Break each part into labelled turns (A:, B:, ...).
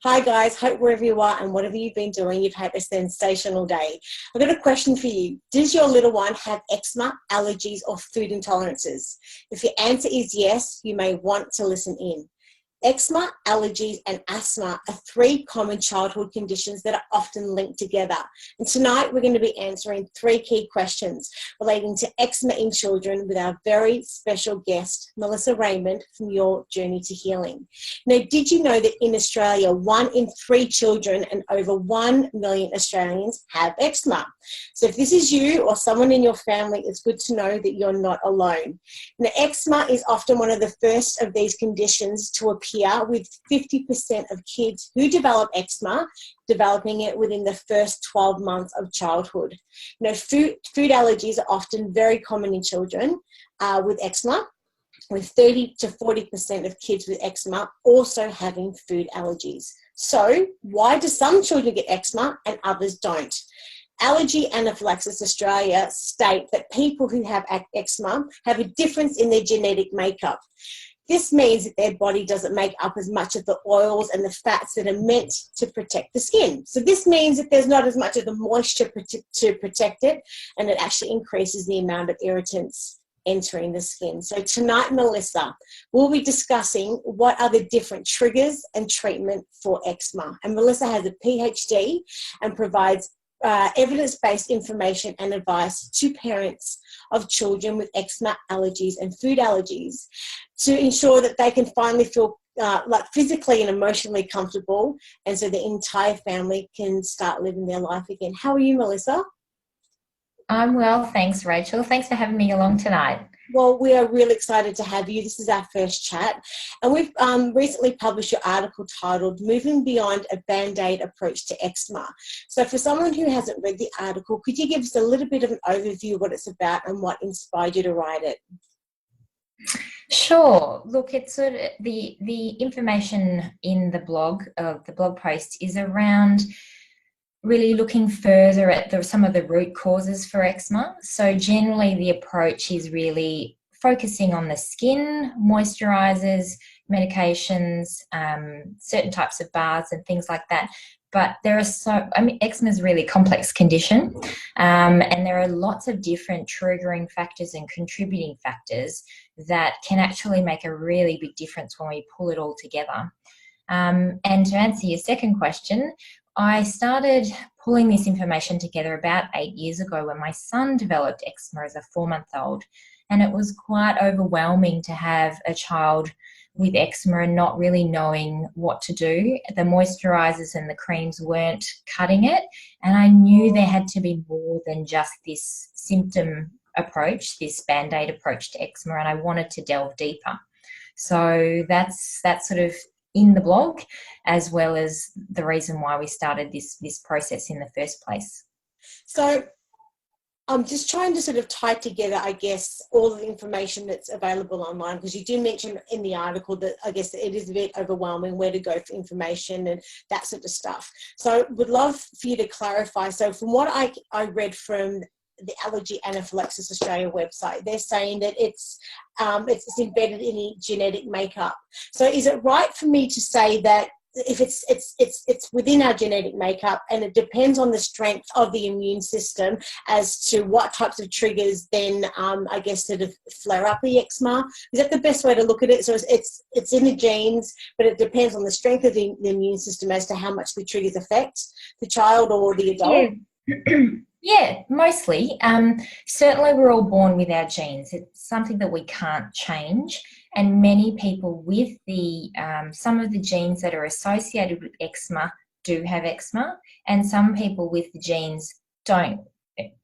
A: Hi guys, hope wherever you are and whatever you've been doing, you've had a sensational day. I've got a question for you. Does your little one have eczema, allergies or food intolerances? If your answer is yes, you may want to listen in. Eczema, allergies and asthma are three common childhood conditions that are often linked together. And tonight we're going to be answering three key questions relating to eczema in children with our very special guest, Melissa Raymond from Your Journey to Healing. Now, did you know that in Australia, 1 in 3 children and over 1 million Australians have eczema? So if this is you or someone in your family, it's good to know that you're not alone. Now, eczema is often one of the first of these conditions to appear, with 50% of kids who develop eczema developing it within the first 12 months of childhood. You know, food allergies are often very common in children with eczema, with 30 to 40% of kids with eczema also having food allergies. So why do some children get eczema and others don't? Allergy Anaphylaxis Australia state that people who have eczema have a difference in their genetic makeup. This means that their body doesn't make up as much of the oils and the fats that are meant to protect the skin. So this means that there's not as much of the moisture to protect it, and it actually increases the amount of irritants entering the skin. So tonight, Melissa, we'll be discussing what are the different triggers and treatment for eczema. And Melissa has a PhD and provides evidence-based information and advice to parents of children with eczema, allergies and food allergies to ensure that they can finally feel like physically and emotionally comfortable, and so the entire family can start living their life again. How are you, Melissa?
B: I'm well, thanks, Rachel. Thanks for having me along tonight.
A: Well, we are really excited to have you. This is our first chat. And we've recently published your article titled Moving Beyond a Band-Aid Approach to Eczema. So for someone who hasn't read the article, could you give us a little bit of an overview of what it's about and what inspired you to write it?
B: Sure. Look, it's sort of the information in the blog post is around really looking further at some of the root causes for eczema. So generally the approach is really focusing on the skin, moisturizers, medications, certain types of baths and things like that. But eczema is a really complex condition, and there are lots of different triggering factors and contributing factors that can actually make a really big difference when we pull it all together. And to answer your second question, I started pulling this information together about 8 years ago when my son developed eczema as a 4-month-old. And it was quite overwhelming to have a child with eczema and not really knowing what to do. The moisturizers and the creams weren't cutting it. And I knew there had to be more than just this symptom approach, this Band-Aid approach to eczema, and I wanted to delve deeper. So that's sort of in the blog, as well as the reason why we started this process in the first place.
A: So I'm just trying to sort of tie together, I guess, all of the information that's available online, because you do mention in the article that I guess it is a bit overwhelming where to go for information and that sort of stuff. So would love for you to clarify. So from what I read from the Allergy Anaphylaxis Australia website, they're saying that it's embedded in the genetic makeup. So is it right for me to say that if it's within our genetic makeup and it depends on the strength of the immune system as to what types of triggers then I guess sort of flare up the eczema? Is that the best way to look at it? So it's in the genes, but it depends on the strength of the immune system as to how much the triggers affect the child or the adult?
B: Yeah. Yeah, mostly. Certainly we're all born with our genes. It's something that we can't change. And many people with some of the genes that are associated with eczema do have eczema, and some people with the genes don't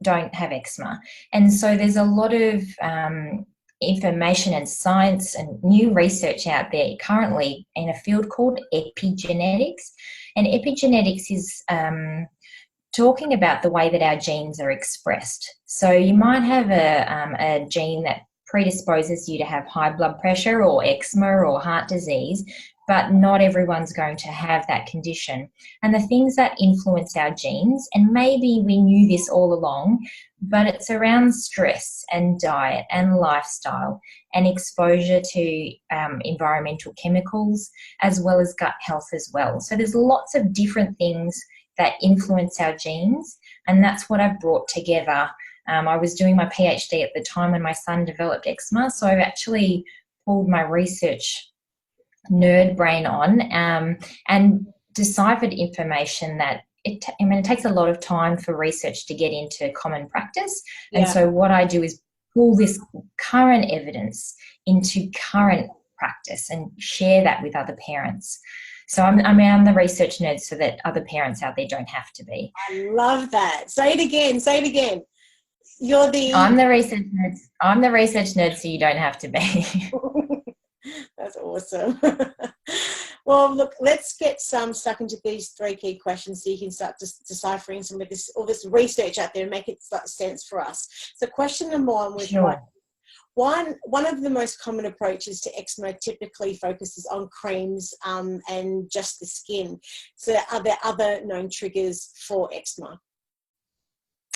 B: have eczema. And so there's a lot of information and science and new research out there currently in a field called epigenetics. And epigenetics is talking about the way that our genes are expressed. So you might have a gene that predisposes you to have high blood pressure or eczema or heart disease, but not everyone's going to have that condition. And the things that influence our genes, and maybe we knew this all along, but it's around stress and diet and lifestyle and exposure to environmental chemicals, as well as gut health as well. So there's lots of different things that influence our genes, and that's what I've brought together. I was doing my PhD at the time when my son developed eczema, so I've actually pulled my research nerd brain on and deciphered information that it takes a lot of time for research to get into common practice. And so what I do is pull this current evidence into current practice and share that with other parents. So I'm the research nerd so that other parents out there don't have to be.
A: I love that. Say it again. Say it again.
B: I'm the research nerd. I'm the research nerd, so you don't have to be.
A: That's awesome. Well, look, let's get stuck into these 3 key questions so you can start deciphering some of all this research out there and make it start sense for us. So question number 1 was one of the most common approaches to eczema typically focuses on creams and just the skin. So are there other known triggers for eczema?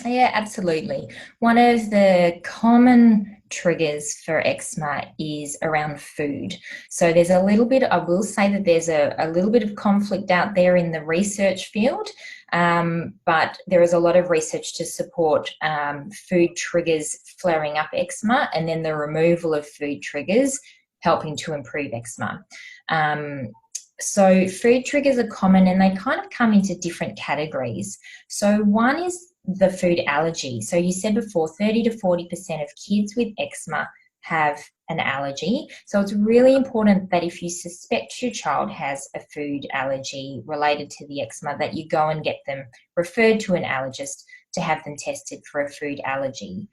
B: Yeah, absolutely. One of the common triggers for eczema is around food. So there's a little bit, I will say that there's a little bit of conflict out there in the research field, but there is a lot of research to support food triggers flaring up eczema, and then the removal of food triggers helping to improve eczema. So food triggers are common, and they kind of come into different categories. So one is the food allergy. So you said before, 30 to 40% of kids with eczema have an allergy. So it's really important that if you suspect your child has a food allergy related to the eczema, that you go and get them referred to an allergist to have them tested for a food allergy.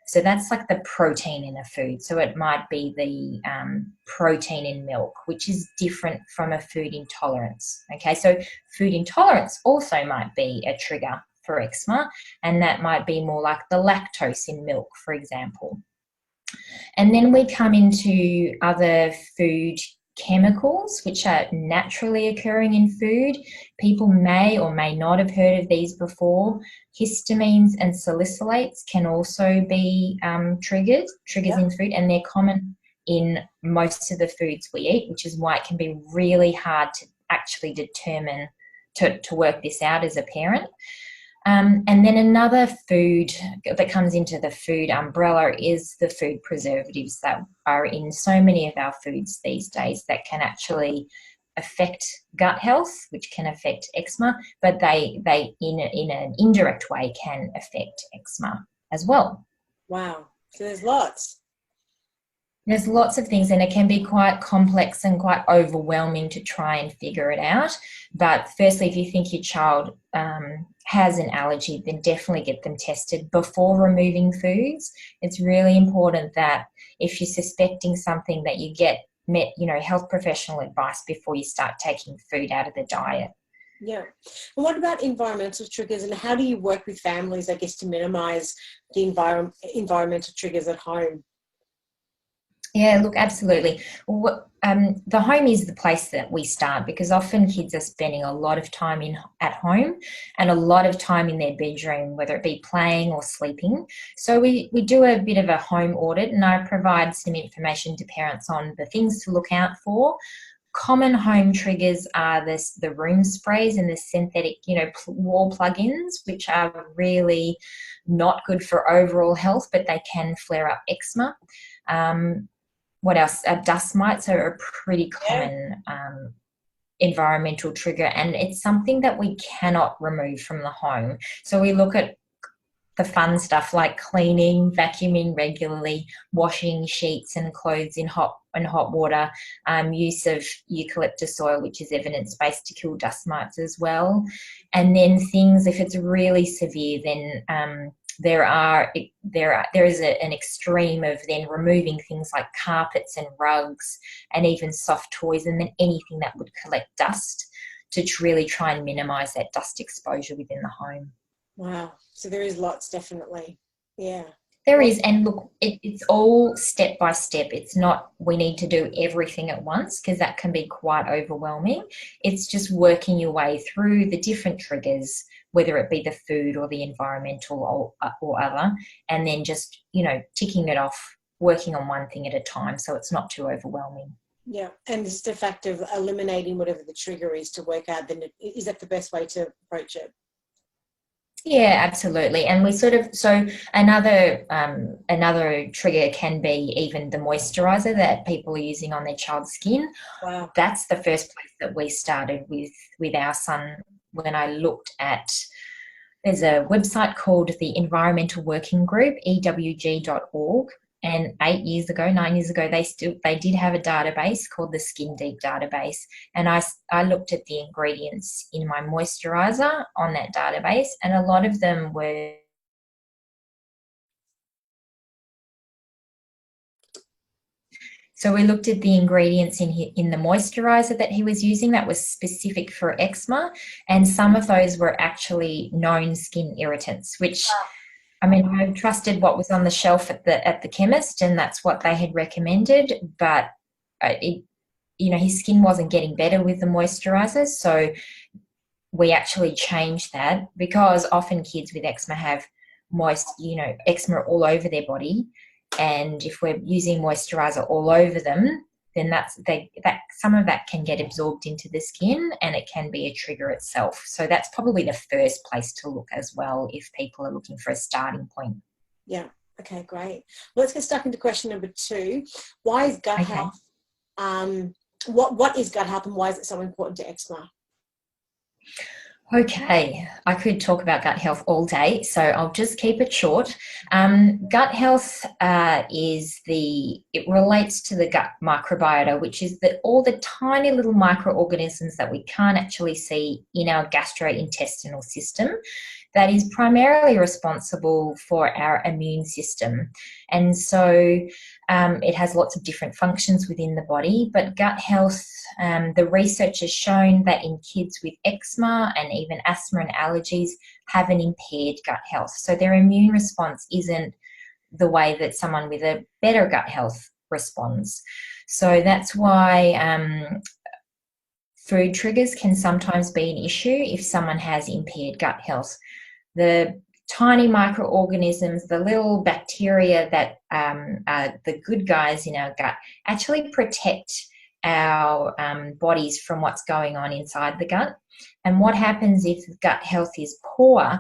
B: So that's like the protein in a food. So it might be the protein in milk, which is different from a food intolerance. Okay, so food intolerance also might be a trigger for eczema, and that might be more like the lactose in milk, for example. And then we come into other food chemicals which are naturally occurring in food. People may or may not have heard of these before. Histamines and salicylates can also be triggers in food, and they're common in most of the foods we eat, which is why it can be really hard to actually determine to work this out as a parent. And then another food that comes into the food umbrella is the food preservatives that are in so many of our foods these days that can actually affect gut health, which can affect eczema, but they in an indirect way can affect eczema as well.
A: Wow. So there's lots.
B: There's lots of things, and it can be quite complex and quite overwhelming to try and figure it out. But firstly, if you think your child has an allergy, then definitely get them tested before removing foods. It's really important that if you're suspecting something, that you get health professional advice before you start taking food out of the diet.
A: Yeah. And what about environmental triggers, and how do you work with families, I guess, to minimize the environmental triggers at home?
B: Yeah, look, absolutely. The home is the place that we start, because often kids are spending a lot of time at home and a lot of time in their bedroom, whether it be playing or sleeping. So we do a bit of a home audit, and I provide some information to parents on the things to look out for. Common home triggers are the room sprays and the synthetic, wall plug-ins, which are really not good for overall health, but they can flare up eczema. What else? Dust mites are a pretty common environmental trigger, and it's something that we cannot remove from the home. So we look at the fun stuff like cleaning, vacuuming regularly, washing sheets and clothes in hot water, use of eucalyptus oil, which is evidence-based to kill dust mites as well. And then things, if it's really severe, then there is an extreme of then removing things like carpets and rugs and even soft toys, and then anything that would collect dust, to really try and minimize that dust exposure within the home.
A: Wow. So there is lots, definitely. Yeah.
B: There is, and look, it's all step by step. It's not we need to do everything at once because that can be quite overwhelming. It's just working your way through the different triggers, whether it be the food or the environmental or other, and then just, ticking it off, working on one thing at a time so it's not too overwhelming.
A: Yeah, and just the fact of eliminating whatever the trigger is to work out, then is that the best way to approach it?
B: Yeah, absolutely. And we so another trigger can be even the moisturizer that people are using on their child's skin.
A: Wow.
B: That's the first place that we started with our son when I looked at, there's a website called the Environmental Working Group, ewg.org. And 9 years ago, they did have a database called the Skin Deep database. And I looked at the ingredients in my moisturizer on that database, and a lot of them were So we looked at the ingredients in the moisturizer that he was using that was specific for eczema, and some of those were actually known skin irritants, which I trusted what was on the shelf at the chemist, and that's what they had recommended. But his skin wasn't getting better with the moisturizers, so we actually changed that, because often kids with eczema have eczema all over their body, and if we're using moisturizer all over them, then some of that can get absorbed into the skin, and it can be a trigger itself. So that's probably the first place to look as well if people are looking for a starting point.
A: Yeah. Okay, great. Well, let's get stuck into question number 2. Why is gut health? What is gut health, and why is it so important to eczema?
B: Okay, I could talk about gut health all day, so I'll just keep it short. Gut health it relates to the gut microbiota, which is all the tiny little microorganisms that we can't actually see in our gastrointestinal system, that is primarily responsible for our immune system. And so it has lots of different functions within the body, but gut health, the research has shown that in kids with eczema and even asthma and allergies have an impaired gut health. So their immune response isn't the way that someone with a better gut health responds. So that's why food triggers can sometimes be an issue if someone has impaired gut health. The tiny microorganisms, the little bacteria that are the good guys in our gut, actually protect our bodies from what's going on inside the gut. And what happens if gut health is poor,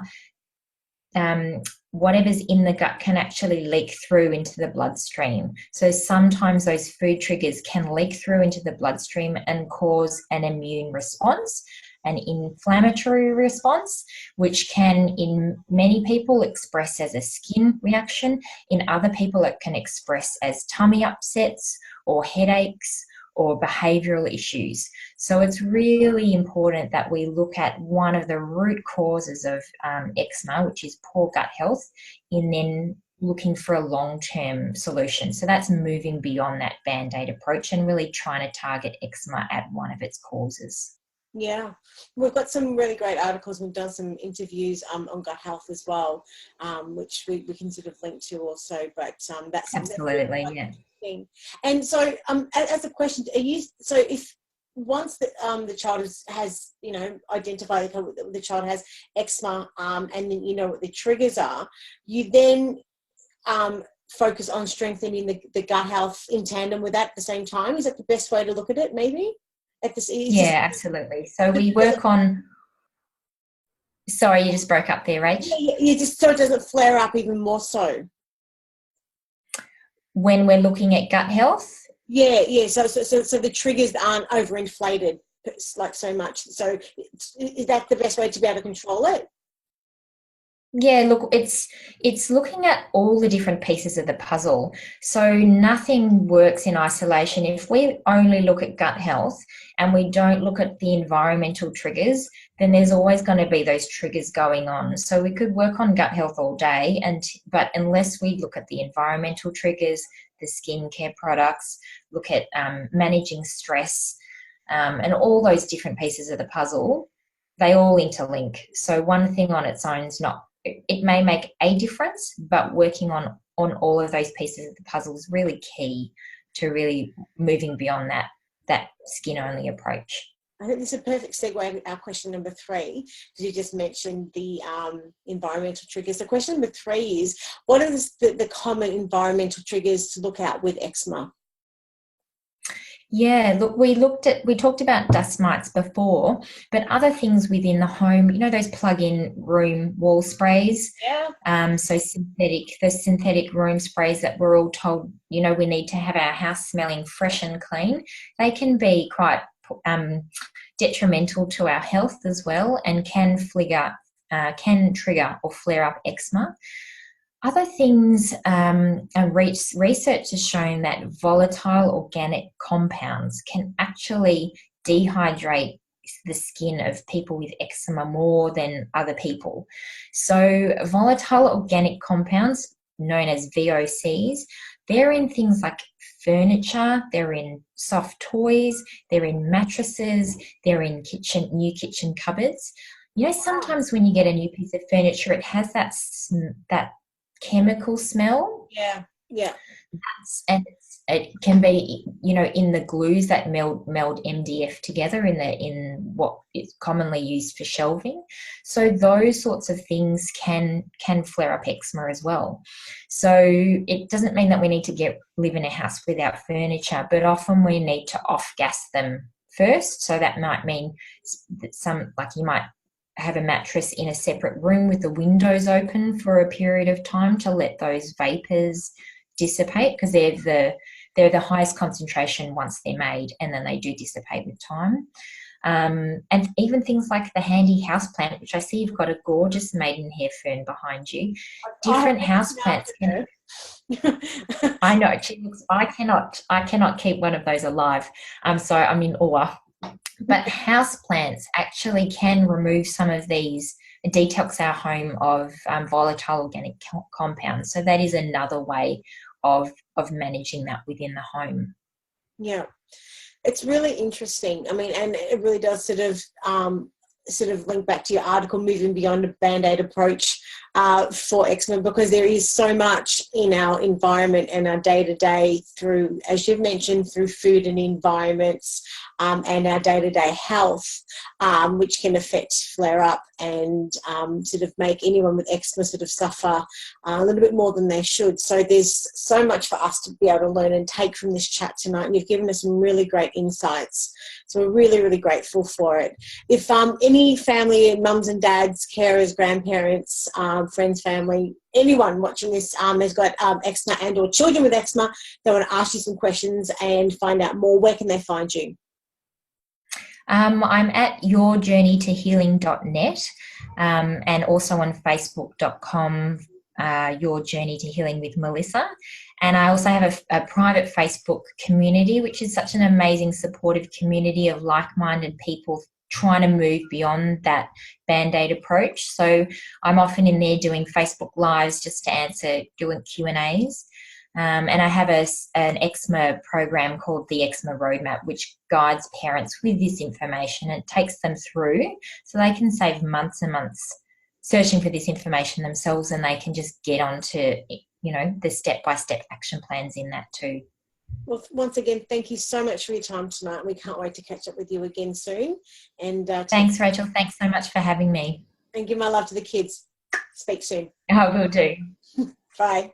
B: whatever's in the gut can actually leak through into the bloodstream. So sometimes those food triggers can leak through into the bloodstream and cause an immune response, an inflammatory response, which can, in many people, express as a skin reaction. In other people, it can express as tummy upsets or headaches or behavioural issues. So it's really important that we look at one of the root causes of eczema, which is poor gut health, and then looking for a long-term solution. So that's moving beyond that Band-Aid approach and really trying to target eczema at one of its causes.
A: Yeah, we've got some really great articles. We've done some interviews on gut health as well, which we can sort of link to also. But that's
B: absolutely, yeah.
A: And so, as a question, if once the child has identified the child has eczema, and then you know what the triggers are, you then focus on strengthening the gut health in tandem with that at the same time. Is that the best way to look at it? Maybe.
B: Yeah, absolutely. So we work on. Sorry, you just broke up there, Rach.
A: Yeah, just so it doesn't flare up even more so.
B: When we're looking at gut health?
A: Yeah. So the triggers aren't overinflated like so much. So is that the best way to be able to control it?
B: Yeah, look, it's looking at all the different pieces of the puzzle. So nothing works in isolation. If we only look at gut health and we don't look at the environmental triggers, then there's always going to be those triggers going on. So we could work on gut health all day, but unless we look at the environmental triggers, the skincare products, look at managing stress, and all those different pieces of the puzzle, they all interlink. So one thing on its own is not. It may make a difference, but working on on all of those pieces of the puzzle is really key to really moving beyond that skin-only approach.
A: I think this is a perfect segue to our question number 3, because you just mentioned the environmental triggers. So question number 3 is, what are the common environmental triggers to look out with eczema?
B: Yeah, look, we talked about dust mites before, but other things within the home, those plug-in room wall sprays.
A: Yeah.
B: So the synthetic room sprays that we're all told, we need to have our house smelling fresh and clean. They can be quite detrimental to our health as well, and can trigger or flare up eczema. Other things, research has shown that volatile organic compounds can actually dehydrate the skin of people with eczema more than other people. So volatile organic compounds, known as VOCs, they're in things like furniture, they're in soft toys, they're in mattresses, they're in new kitchen cupboards. Sometimes when you get a new piece of furniture, it has that chemical smell.
A: Yeah.
B: And it can be, in the glues that meld MDF together in what is commonly used for shelving. So those sorts of things can flare up eczema as well. So it doesn't mean that we need to live in a house without furniture, but often we need to off-gas them first. So that might mean that you might have a mattress in a separate room with the windows open for a period of time to let those vapors dissipate, because they're the highest concentration once they're made, and then they do dissipate with time. And even things like the handy houseplant, which I see you've got a gorgeous maidenhair fern behind you. Different houseplants can. I know, I cannot keep one of those alive. So I'm in awe. But houseplants actually can remove some of these, detox our home of volatile organic compounds. So that is another way of managing that within the home.
A: Yeah, it's really interesting. I mean, and it really does sort of link back to your article, moving beyond a Band-Aid approach for eczema, because there is so much in our environment and our day-to-day through, as you've mentioned, through food and environments, and our day-to-day health, which can affect flare-up and sort of make anyone with eczema sort of suffer a little bit more than they should. So there's so much for us to be able to learn and take from this chat tonight, and you've given us some really great insights. So we're really, really grateful for it. If any family, mums and dads, carers, grandparents, friends, family, anyone watching this has got eczema and or children with eczema, they want to ask you some questions and find out more, where can they find you?
B: I'm at yourjourneytohealing.net, and also on facebook.com, Your Journey to Healing with Melissa. And I also have a private Facebook community, which is such an amazing supportive community of like-minded people trying to move beyond that Band-Aid approach. So I'm often in there doing Facebook Lives just to doing Q&As. And I have an eczema program called the Eczema Roadmap, which guides parents with this information. It takes them through so they can save months and months searching for this information themselves, and they can just get onto, the step-by-step action plans in that too.
A: Well, once again, thank you so much for your time tonight. We can't wait to catch up with you again soon. And
B: thanks, Rachel. Thanks so much for having me.
A: And give my love to the kids. Speak soon.
B: I will do.
A: Bye.